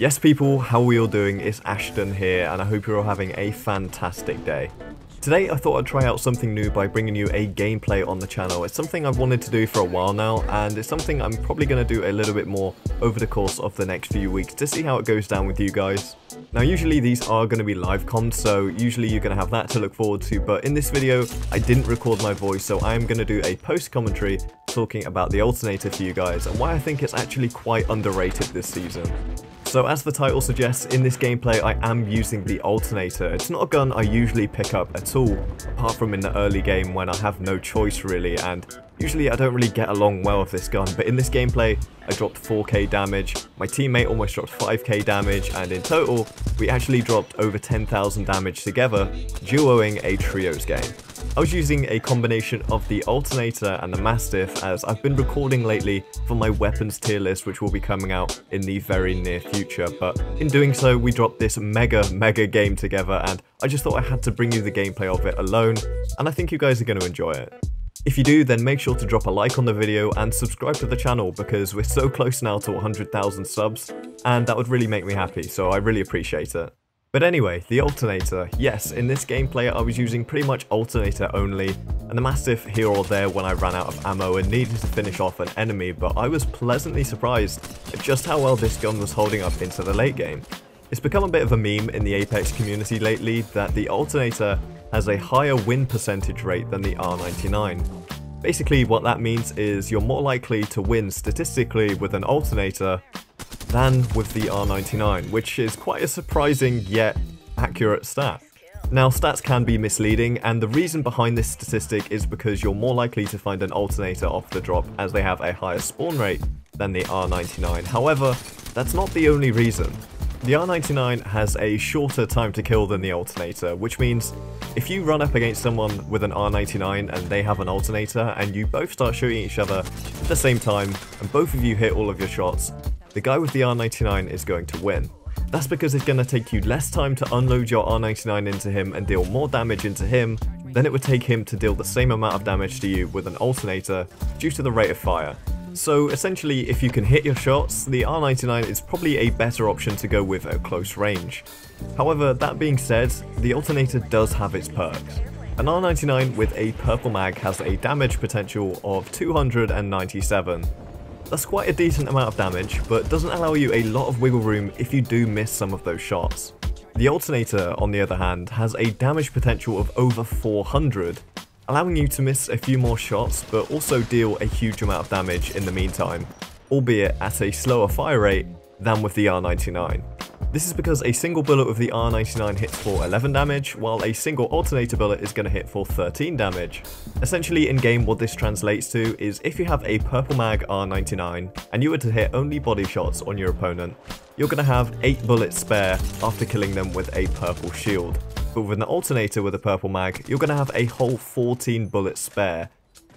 Yes people, how are we all doing? It's Ashton here and I hope you're all having a fantastic day. Today I thought I'd try out something new by bringing you a gameplay on the channel. It's something I've wanted to do for a while now, and it's something I'm probably going to do a little bit more over the course of the next few weeks to see how it goes down with you guys. Now usually these are going to be live comms, so usually you're going to have that to look forward to, but in this video I didn't record my voice, so I am going to do a post commentary talking about the alternator for you guys and why I think it's actually quite underrated this season. So as the title suggests, in this gameplay I am using the alternator. It's not a gun I usually pick up at all, apart from in the early game when I have no choice really, and usually I don't really get along well with this gun, but in this gameplay I dropped 4k damage, my teammate almost dropped 5k damage, and in total we actually dropped over 10,000 damage together, duoing a trios game. I was using a combination of the alternator and the mastiff as I've been recording lately for my weapons tier list, which will be coming out in the very near future, but in doing so we dropped this mega game together and I just thought I had to bring you the gameplay of it alone, and I think you guys are going to enjoy it. If you do, then make sure to drop a like on the video and subscribe to the channel because we're so close now to 100,000 subs and that would really make me happy, so I really appreciate it. But anyway, the alternator. Yes, in this gameplay I was using pretty much alternator only, and the mastiff here or there when I ran out of ammo and needed to finish off an enemy, but I was pleasantly surprised at just how well this gun was holding up into the late game. It's become a bit of a meme in the Apex community lately that the alternator has a higher win percentage rate than the R99. Basically what that means is you're more likely to win statistically with an alternator than with the R99, which is quite a surprising yet accurate stat. Now stats can be misleading, and the reason behind this statistic is because you're more likely to find an alternator off the drop as they have a higher spawn rate than the R99. However, that's not the only reason. The R99 has a shorter time to kill than the alternator, which means if you run up against someone with an R99 and they have an alternator and you both start shooting each other at the same time and both of you hit all of your shots, the guy with the R99 is going to win. That's because it's going to take you less time to unload your R99 into him and deal more damage into him than it would take him to deal the same amount of damage to you with an alternator due to the rate of fire. So essentially, if you can hit your shots, the R99 is probably a better option to go with at close range. However, that being said, the alternator does have its perks. An R99 with a purple mag has a damage potential of 297. That's quite a decent amount of damage, but doesn't allow you a lot of wiggle room if you do miss some of those shots. The alternator, on the other hand, has a damage potential of over 400, allowing you to miss a few more shots but also deal a huge amount of damage in the meantime, albeit at a slower fire rate than with the R99. This is because a single bullet with the R99 hits for 11 damage, while a single alternator bullet is going to hit for 13 damage. Essentially in game what this translates to is if you have a purple mag R99 and you were to hit only body shots on your opponent, you're going to have 8 bullets spare after killing them with a purple shield. But with an alternator with a purple mag, you're going to have a whole 14 bullets spare.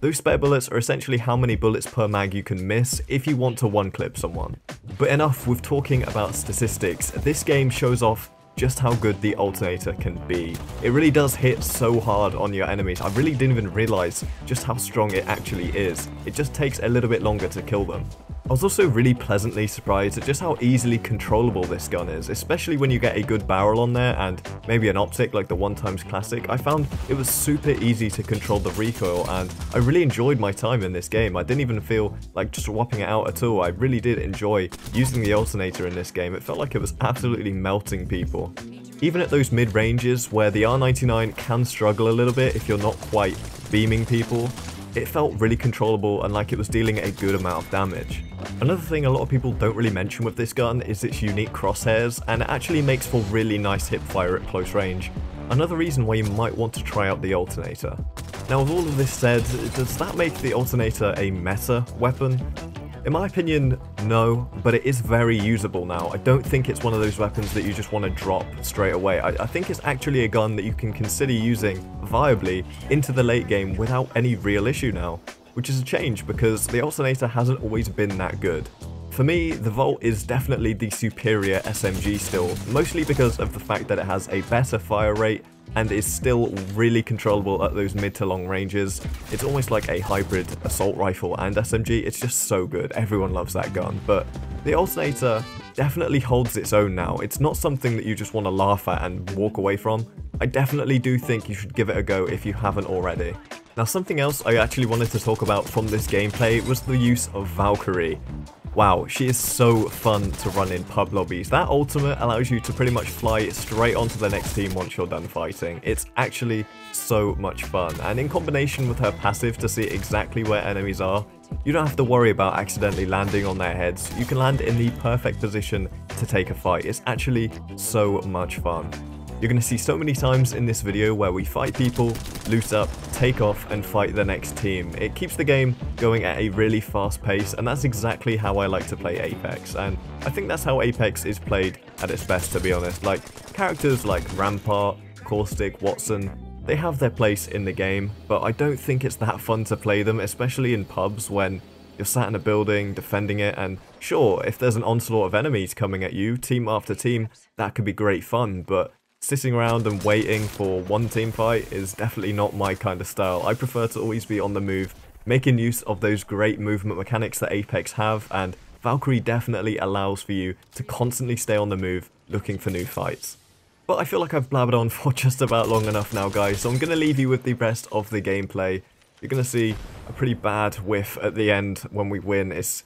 Those spare bullets are essentially how many bullets per mag you can miss if you want to one-clip someone. But enough with talking about statistics, this game shows off just how good the alternator can be. It really does hit so hard on your enemies. I really didn't even realize just how strong it actually is. It just takes a little bit longer to kill them. I was also really pleasantly surprised at just how easily controllable this gun is, especially when you get a good barrel on there and maybe an optic like the 1x classic. I found it was super easy to control the recoil and I really enjoyed my time in this game. I didn't even feel like just swapping it out at all. I really did enjoy using the alternator in this game. It felt like it was absolutely melting people. Even at those mid-ranges where the R99 can struggle a little bit if you're not quite beaming people, it felt really controllable and like it was dealing a good amount of damage. Another thing a lot of people don't really mention with this gun is its unique crosshairs, and it actually makes for really nice hip fire at close range. Another reason why you might want to try out the alternator. Now with all of this said, does that make the alternator a meta weapon? In my opinion, no, but it is very usable now. I don't think it's one of those weapons that you just want to drop straight away. I think it's actually a gun that you can consider using viably into the late game without any real issue now, which is a change because the alternator hasn't always been that good. For me, the Volt is definitely the superior SMG still, mostly because of the fact that it has a better fire rate and is still really controllable at those mid to long ranges. It's almost like a hybrid assault rifle and SMG. It's just so good. Everyone loves that gun. But The alternator definitely holds its own now. It's not something that you just want to laugh at and walk away from. I definitely do think you should give it a go if you haven't already. Now, something else I actually wanted to talk about from this gameplay was the use of Valkyrie. Wow, she is so fun to run in pub lobbies. That ultimate allows you to pretty much fly straight onto the next team once you're done fighting. It's actually so much fun, and in combination with her passive to see exactly where enemies are, you don't have to worry about accidentally landing on their heads. You can land in the perfect position to take a fight. It's actually so much fun. You're going to see so many times in this video where we fight people, loot up, take off, and fight the next team. It keeps the game going at a really fast pace, and that's exactly how I like to play Apex. And I think that's how Apex is played at its best, to be honest. Like, characters like Rampart, Caustic, Watson, they have their place in the game, but I don't think it's that fun to play them, especially in pubs when you're sat in a building defending it. And sure, if there's an onslaught of enemies coming at you, team after team, that could be great fun, but sitting around and waiting for one team fight is definitely not my kind of style. I prefer to always be on the move, making use of those great movement mechanics that Apex have, and Valkyrie definitely allows for you to constantly stay on the move, looking for new fights. But I feel like I've blabbered on for just about long enough now, guys, so I'm going to leave you with the rest of the gameplay. You're going to see a pretty bad whiff at the end when we win. It's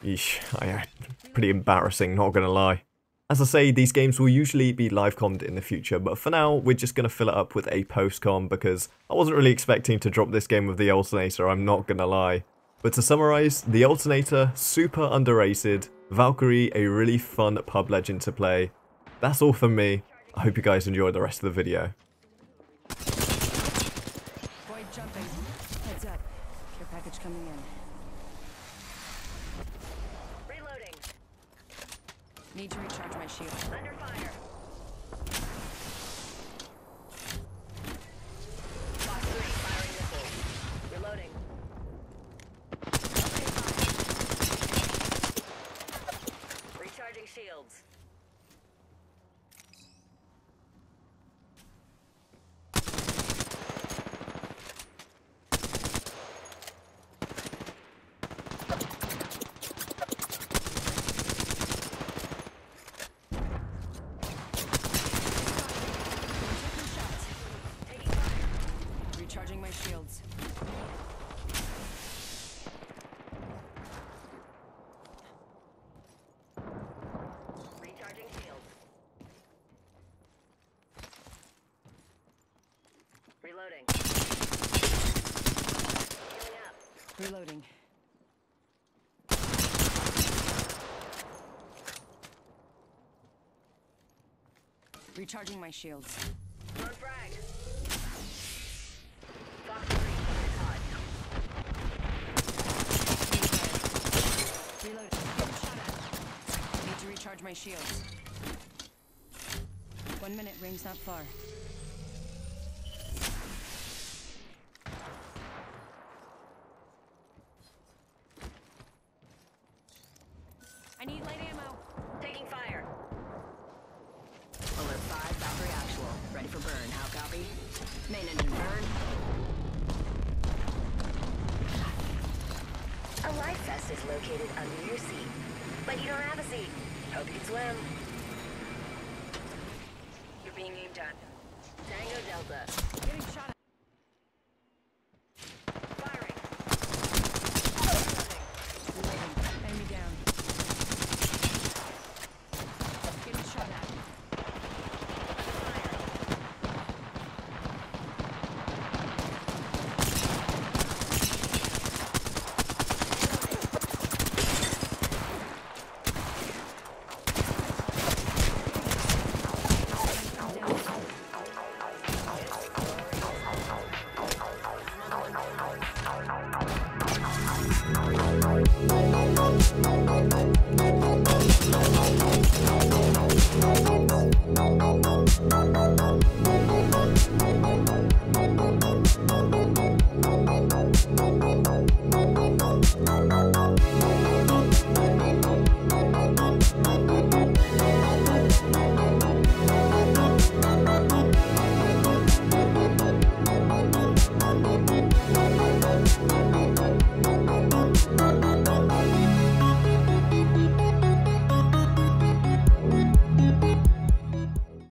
pretty embarrassing, not going to lie. As I say, these games will usually be live commed in the future, but for now, we're just going to fill it up with a post-com because I wasn't really expecting to drop this game with the alternator, I'm not going to lie. But to summarise, the alternator, super underrated, Valkyrie, a really fun pub legend to play. That's all from me. I hope you guys enjoyed the rest of the video. Void jumping. Heads up. Care package coming in. Reloading. Need to recharge my shield. Under fire. Box 3 firing missiles. Reloading. Recharging shields. Recharging my shields. Recharging shields. Reloading. Healing up. Reloading. Recharging my shields. Run frag. Box 3 coming hot. Reload. Shot at. Need to recharge my shields. 1 minute, ring's not far. I need light ammo. Taking fire. Alert 5, Valkyrie actual. Ready for burn. How copy? Main engine burn. A life vest is located under your seat, but you don't have a seat. Hope you can swim. You're being aimed at. Tango Delta. Getting shot